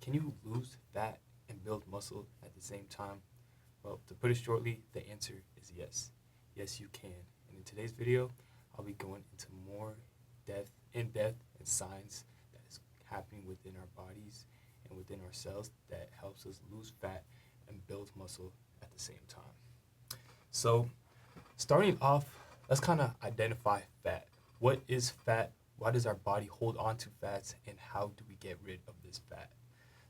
can you lose fat and build muscle at the same time? Well, to put it shortly, the answer is yes. Yes, you can. And in today's video, I'll be going into more in-depth and science that is happening within our bodies and within our cells that helps us lose fat and build muscle at the same time. So, starting off, let's kind of identify fat. What is fat? Why does our body hold on to fats? And how do we get rid of this fat?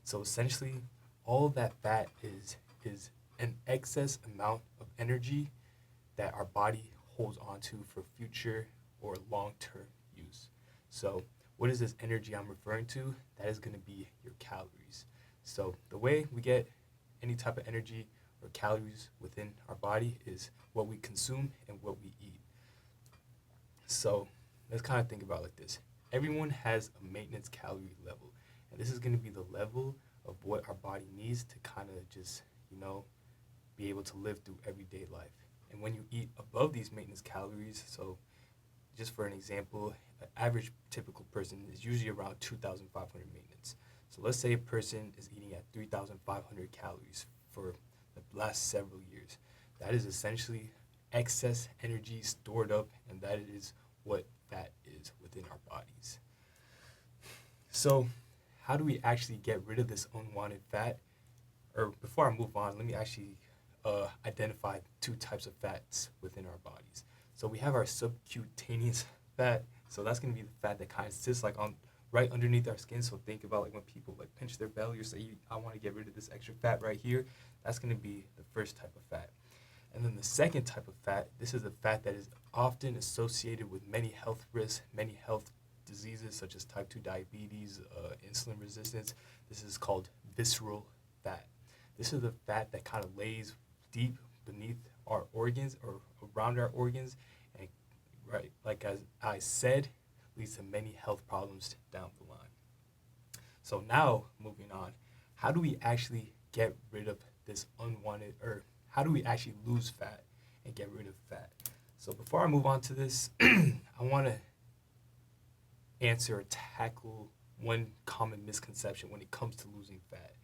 So essentially, all that fat is an excess amount of energy that our body holds on to for future or long-term use. So what is this energy I'm referring to? That is going to be your calories. So the way we get any type of energy or calories within our body is what we consume and what we eat. So let's kind of think about it like this. Everyone has a maintenance calorie level, and this is going to be the level of what our body needs to kind of just, be able to live through everyday life. And when you eat above these maintenance calories, so just for an example, an average typical person is usually around 2,500 maintenance. So let's say a person is eating at 3,500 calories for the last several years. That is essentially excess energy stored up, and that is what fat is within our bodies. So how do we actually get rid of this unwanted fat? Or before I move on, let me actually identify two types of fats within our bodies. So we have our subcutaneous fat. So that's going to be the fat that kind of sits like on right underneath our skin. So think about like when people like pinch their belly or say, I want to get rid of this extra fat right here. That's going to be the first type of fat. And then the second type of fat, this is a fat that is often associated with many health risks, many health diseases such as type 2 diabetes, insulin resistance. This is called visceral fat. This is the fat that kind of lays deep beneath our organs or around our organs, and right, like as I said, leads to many health problems down the line. So now moving on, how do we actually get rid of this unwanted, or how do we actually lose fat and get rid of fat? So before I move on to this, I want to answer or tackle one common misconception when it comes to losing fat,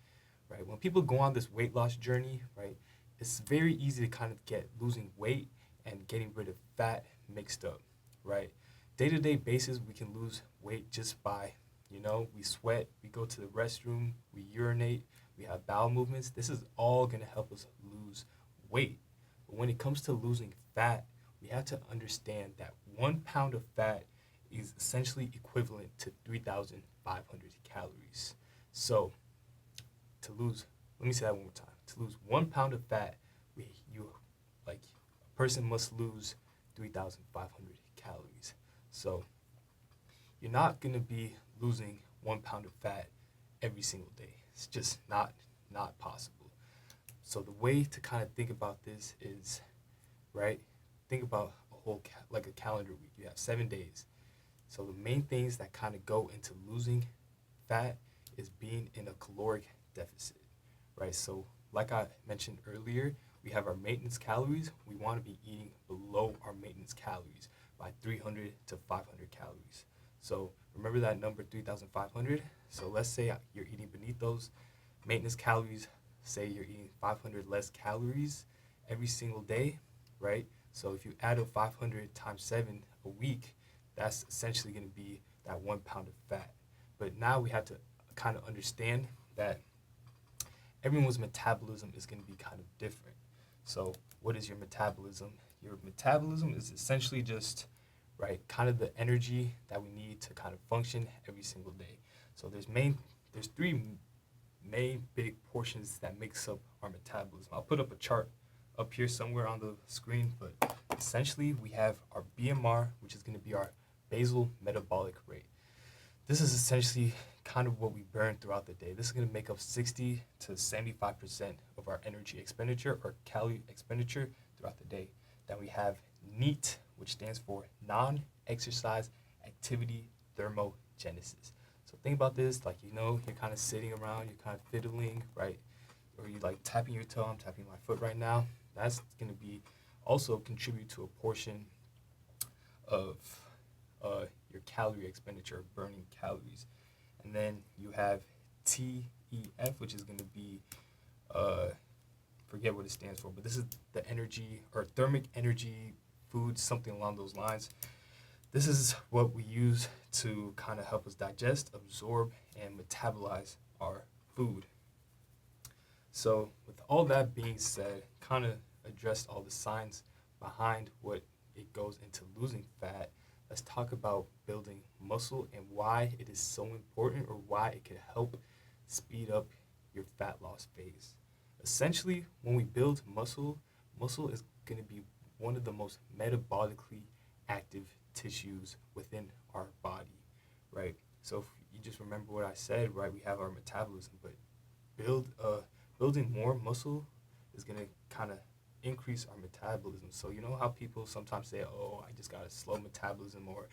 right? When people go on this weight loss journey, right, it's very easy to kind of get losing weight and getting rid of fat mixed up, right? Day-to-day basis, we can lose weight just by, we sweat, we go to the restroom, we urinate, we have bowel movements. This is all going to help us lose weight. But when it comes to losing fat, we have to understand that 1 pound of fat is essentially equivalent to 3,500 calories. So let me say that one more time. To lose 1 pound of fat, a person must lose 3,500 calories. So you're not gonna be losing 1 pound of fat every single day. It's just not possible. So the way to kind of think about this is, right? Think about a whole like a calendar week. You have 7 days. So the main things that kind of go into losing fat is being in a caloric deficit, right? So like I mentioned earlier, we have our maintenance calories. We want to be eating below our maintenance calories by 300 to 500 calories. So remember that number 3,500. So let's say you're eating beneath those maintenance calories. Say you're eating 500 less calories every single day, right? So if you add up 500 times 7 a week, that's essentially going to be that 1 pound of fat. But now we have to kind of understand that everyone's metabolism is going to be kind of different. So what is your metabolism? Your metabolism is essentially just, right, kind of the energy that we need to kind of function every single day. So there's 3 main big portions that makes up our metabolism. I'll put up a chart up here somewhere on the screen, but essentially we have our BMR, which is going to be our basal metabolic rate. This is essentially kind of what we burn throughout the day. This is going to make up 60 to 75% of our energy expenditure or calorie expenditure throughout the day. Then we have NEAT, which stands for non-exercise activity thermogenesis. So think about this, like, you're kind of sitting around, you're kind of fiddling, right? Or you like tapping your toe. I'm tapping my foot right now. That's going to be also contribute to a portion of your calorie expenditure, burning calories. And then you have T REF, which is going to be, forget what it stands for, but this is the energy or thermic energy food, something along those lines. This is what we use to kind of help us digest, absorb, and metabolize our food. So with all that being said, kind of addressed all the signs behind what it goes into losing fat, let's talk about building muscle and why it is so important, or why it could help speed up your fat loss phase. Essentially, when we build muscle, muscle is going to be one of the most metabolically active tissues within our body, right? So if you just remember what I said, right? We have our metabolism, but building more muscle is going to kind of increase our metabolism. So you know how people sometimes say, oh, I just got a slow metabolism, or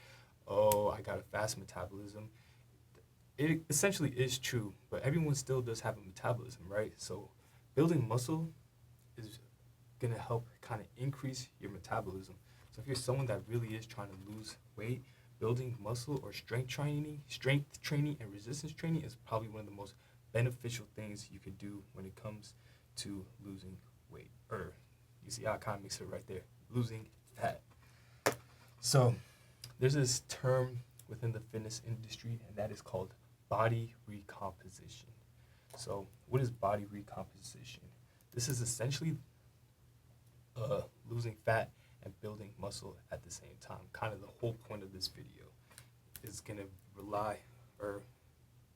oh, I got a fast metabolism. It essentially is true, but everyone still does have a metabolism, right? So building muscle is going to help kind of increase your metabolism. So if you're someone that really is trying to lose weight, building muscle or strength training and resistance training is probably one of the most beneficial things you could do when it comes to losing weight. Or you see how I kind of mix it right there, losing fat. So there's this term within the fitness industry, and that is called body recomposition. So what is body recomposition? This is essentially losing fat and building muscle at the same time. Kind of the whole point of this video is going to rely or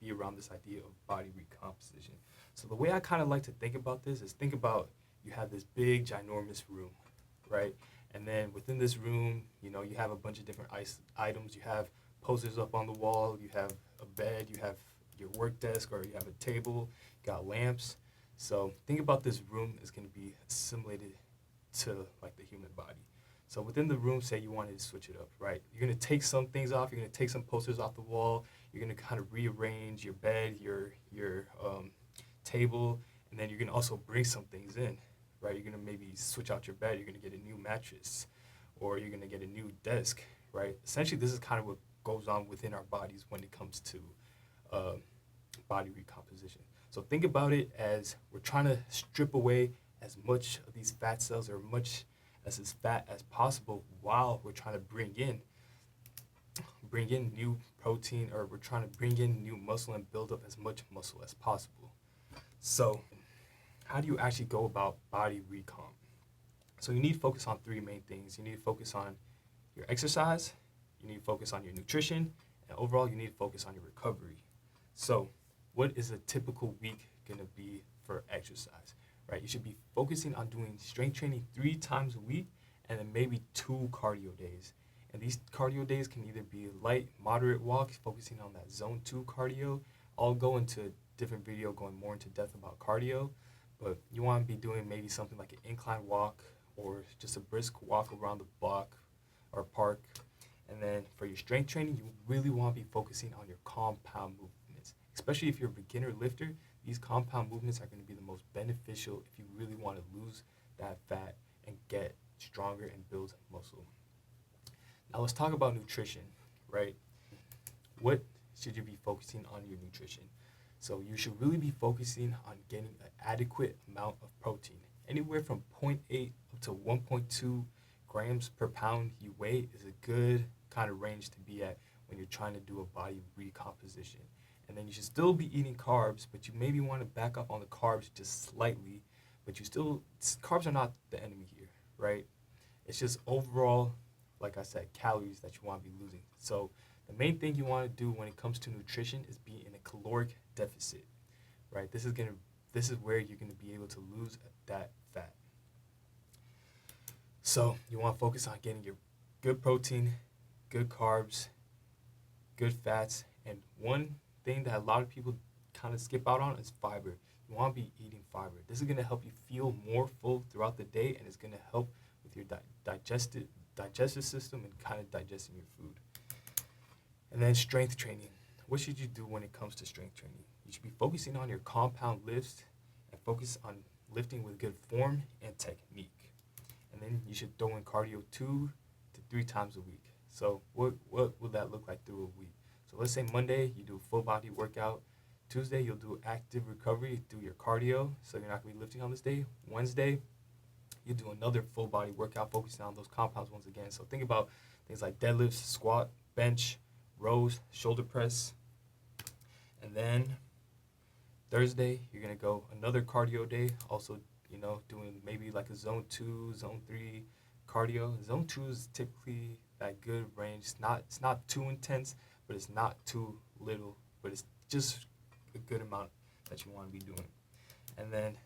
be around this idea of body recomposition. So the way I kind of like to think about this is, think about you have this big ginormous room, right? And then within this room, you know, you have a bunch of different items. You have posters up on the wall, you have a bed, you have your work desk, or you have a table, you got lamps. So think about this room is going to be assimilated to like the human body. So within the room, say you wanted to switch it up, right? You're going to take some things off. You're going to take some posters off the wall. You're going to kind of rearrange your bed, your table, and then you're going to also bring some things in, right? You're going to maybe switch out your bed. You're going to get a new mattress, or you're going to get a new desk, right? Essentially, this is kind of what goes on within our bodies when it comes to body recomposition. So think about it as we're trying to strip away as much of these fat cells, or much as fat as possible, while we're trying to bring in new protein, or we're trying to bring in new muscle and build up as much muscle as possible. So how do you actually go about body recomp? So you need to focus on three main things. You need to focus on your exercise, you need to focus on your nutrition, and overall you need to focus on your recovery. So what is a typical week going to be for exercise, right? You should be focusing on doing strength training 3 times a week, and then maybe 2 cardio days. And these cardio days can either be light, moderate walks, focusing on that zone 2 cardio. I'll go into a different video going more into depth about cardio, but you want to be doing maybe something like an incline walk, or just a brisk walk around the block or park. And then for your strength training, you really want to be focusing on your compound movements. Especially if you're a beginner lifter, these compound movements are going to be the most beneficial if you really want to lose that fat and get stronger and build muscle. Now let's talk about nutrition, right? What should you be focusing on your nutrition? So you should really be focusing on getting an adequate amount of protein. Anywhere from 0.8 up to 1.2 grams per pound you weigh is a good kind of range to be at when you're trying to do a body recomposition. And then you should still be eating carbs, but you maybe want to back up on the carbs just slightly, but carbs are not the enemy here, right? It's just overall, like I said, calories that you want to be losing. So the main thing you want to do when it comes to nutrition is be in a caloric deficit, right? This is where you're going to be able to lose that fat. So you want to focus on getting your good protein, good carbs, good fats, and one thing that a lot of people kind of skip out on is fiber. You want to be eating fiber. This is going to help you feel more full throughout the day, and it's going to help with your digestive system and kind of digesting your food. And then strength training. What should you do when it comes to strength training? You should be focusing on your compound lifts and focus on lifting with good form and technique. And then you should throw in cardio 2 to 3 times a week. So what would that look like through a week? So let's say Monday you do a full body workout, Tuesday, you'll do active recovery, do your cardio, so you're not going to be lifting on this day. Wednesday, you do another full body workout focusing on those compounds once again. So think about things like deadlifts, squat, bench, rows, shoulder press. And then Thursday, you're going to go another cardio day, also, doing maybe like a zone 2, zone 3 cardio. Zone 2 is typically that good range. It's not too intense, but it's not too little, but it's just a good amount that you want to be doing. And then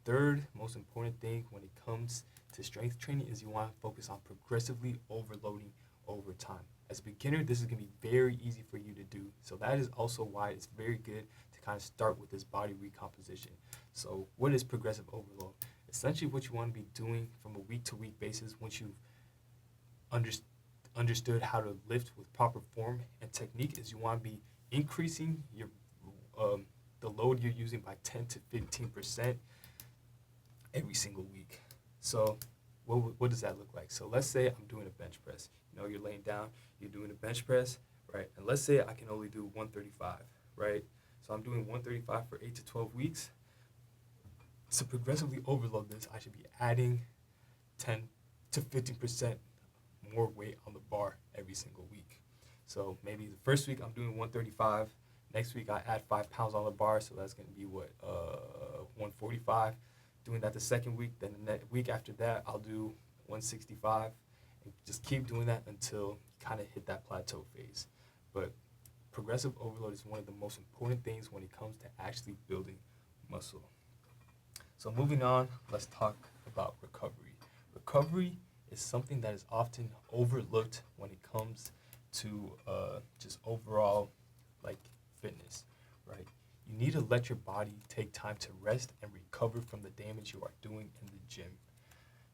third most important thing when it comes to strength training is you want to focus on progressively overloading over time. As a beginner, this is going to be very easy for you to do. So that is also why it's very good to kind of start with this body recomposition. So what is progressive overload? Essentially what you want to be doing from a week-to-week basis once you've understood how to lift with proper form and technique is you want to be increasing your the load you're using by 10 to 15% every single week. So what does that look like? So let's say I'm doing a bench press. You're laying down, you're doing a bench press, right? And let's say I can only do 135, right? So I'm doing 135 for 8 to 12 weeks. To progressively overload this, I should be adding 10 to 15% more weight on the bar every single week. So maybe the first week I'm doing 135. Next week I add 5 pounds on the bar, so that's going to be 145. Doing that the second week, then the week after that I'll do 165, and just keep doing that until you kind of hit that plateau phase. But progressive overload is one of the most important things when it comes to actually building muscle. So moving on, let's talk about recovery. Recovery is something that is often overlooked when it comes to just overall fitness, right? You need to let your body take time to rest and recover from the damage you are doing in the gym.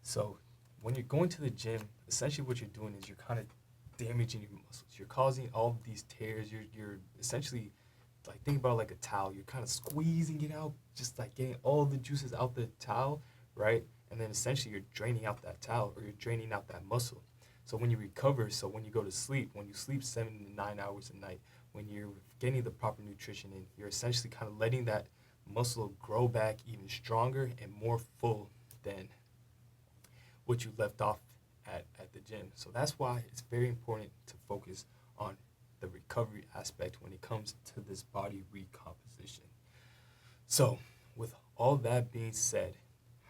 So when you're going to the gym, essentially what you're doing is you're kind of damaging your muscles. You're causing all of these tears. You're essentially think about like a towel. You're kind of squeezing it out, just getting all the juices out the towel, right? And then essentially you're draining out that towel, or you're draining out that muscle. So when you recover, so when you go to sleep, when you sleep 7 to 9 hours a night, when you're getting the proper nutrition in, you're essentially kind of letting that muscle grow back even stronger and more full than what you left off at the gym. So that's why it's very important to focus on the recovery aspect when it comes to this body recomposition. So with all that being said,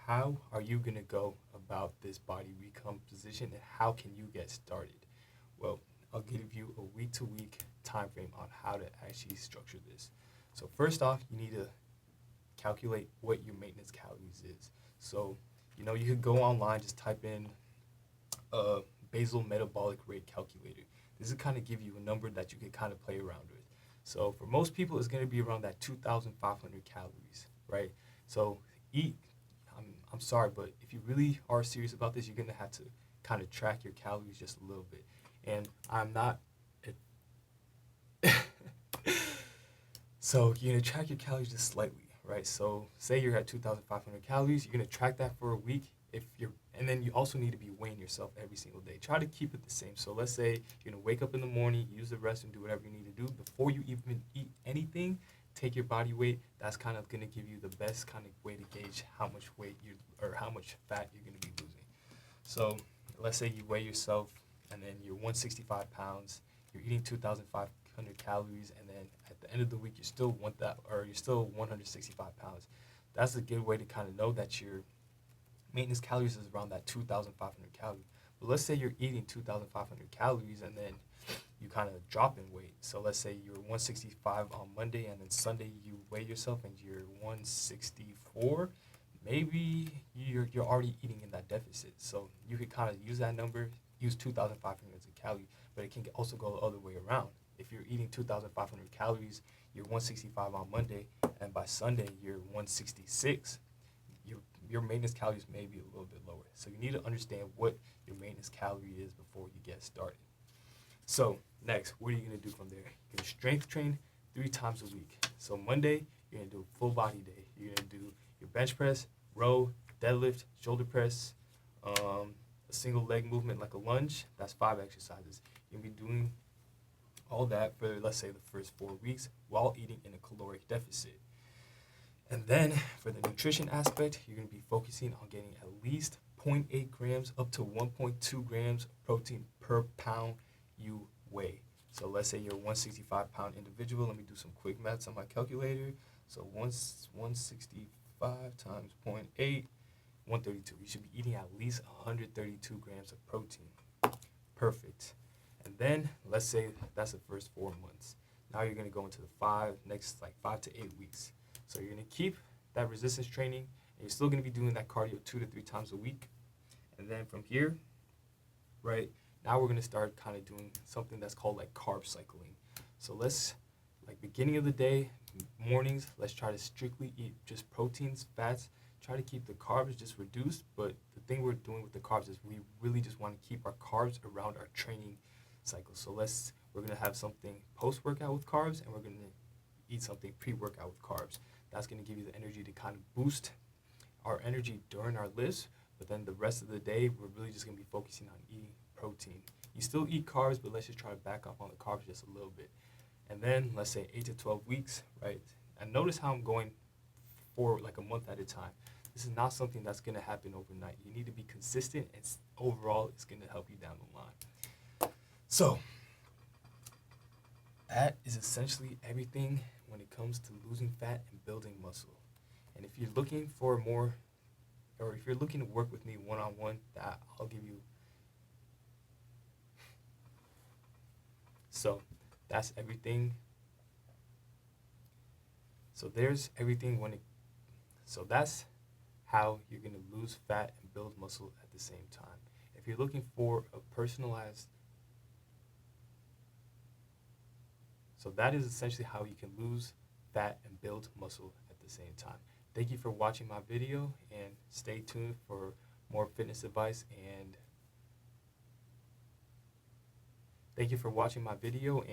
how are you going to go about this body recomposition, and how can you get started? Well, I'll give you a week-to-week time frame on how to actually structure this. So first off, you need to calculate what your maintenance calories is. So, you could go online, just type in basal metabolic rate calculator. This will kind of give you a number that you can kind of play around with. So for most people, it's going to be around that 2,500 calories, right? So I'm sorry, but if you really are serious about this, you're going to have to kind of track your calories just a little bit. And I'm not... So you're going to track your calories just slightly, right? So say you're at 2,500 calories, you're going to track that for a week. And then you also need to be weighing yourself every single day. Try to keep it the same. So let's say you're going to wake up in the morning, use the restroom, do whatever you need to do. Before you even eat anything, take your body weight. That's kind of going to give you the best kind of way to gauge how much weight or how much fat you're going to be losing. So let's say you weigh yourself and then you're 165 pounds, you're eating 2,500 calories, and then at the end of the week you're still 165 pounds. That's a good way to kind of know that your maintenance calories is around that 2,500 calories. But let's say you're eating 2,500 calories and then you kind of drop in weight. So let's say you're 165 on Monday, and then Sunday you weigh yourself and you're 164. Maybe you're already eating in that deficit. So you could kind of use that number, use 2,500 as a calorie, but it can also go the other way around. If you're eating 2,500 calories, you're 165 on Monday, and by Sunday you're 166. Your maintenance calories may be a little bit lower. So you need to understand what your maintenance calorie is before you get started. So next, what are you going to do from there? You're going to strength train 3 times a week. So Monday, you're going to do a full body day. You're going to do your bench press, row, deadlift, shoulder press, a single leg movement like a lunge. That's 5 exercises. You're going to be doing All that for, let's say, the first 4 weeks while eating in a caloric deficit. And then for the nutrition aspect, you're going to be focusing on getting at least 0.8 grams up to 1.2 grams of protein per pound you weigh. So let's say you're a 165-pound individual. Let me do some quick maths on my calculator. So 165 times 0.8, 132. You should be eating at least 132 grams of protein. Perfect. And then let's say that's the first 4 months. Now you're going to go into the next 5 to 8 weeks. So you're going to keep that resistance training, and you're still going to be doing that cardio 2 to 3 times a week. And then from here, right, now we're going to start kind of doing something that's called like carb cycling. So let's, like beginning of the day, mornings, let's try to strictly eat just proteins, fats, try to keep the carbs just reduced. But the thing we're doing with the carbs is we really just want to keep our carbs around our training cycle. So we're going to have something post-workout with carbs, and we're going to eat something pre-workout with carbs. That's going to give you the energy to kind of boost our energy during our lifts, but then the rest of the day, we're really just going to be focusing on eating protein. You still eat carbs, but let's just try to back off on the carbs just a little bit. And then let's say 8 to 12 weeks, right? And notice how I'm going for like a month at a time. This is not something that's going to happen overnight. You need to be consistent, and overall, it's going to help you down the line. So that is essentially everything when it comes to losing fat and building muscle. And if you're looking for more, or if you're looking to work with me one-on-one, that I'll give you. So that's everything. So there's everything so that's how you're going to lose fat and build muscle at the same time. If you're looking for a personalized, so that is essentially how you can lose fat and build muscle at the same time. Thank you for watching my video, and stay tuned for more fitness advice. And thank you for watching my video.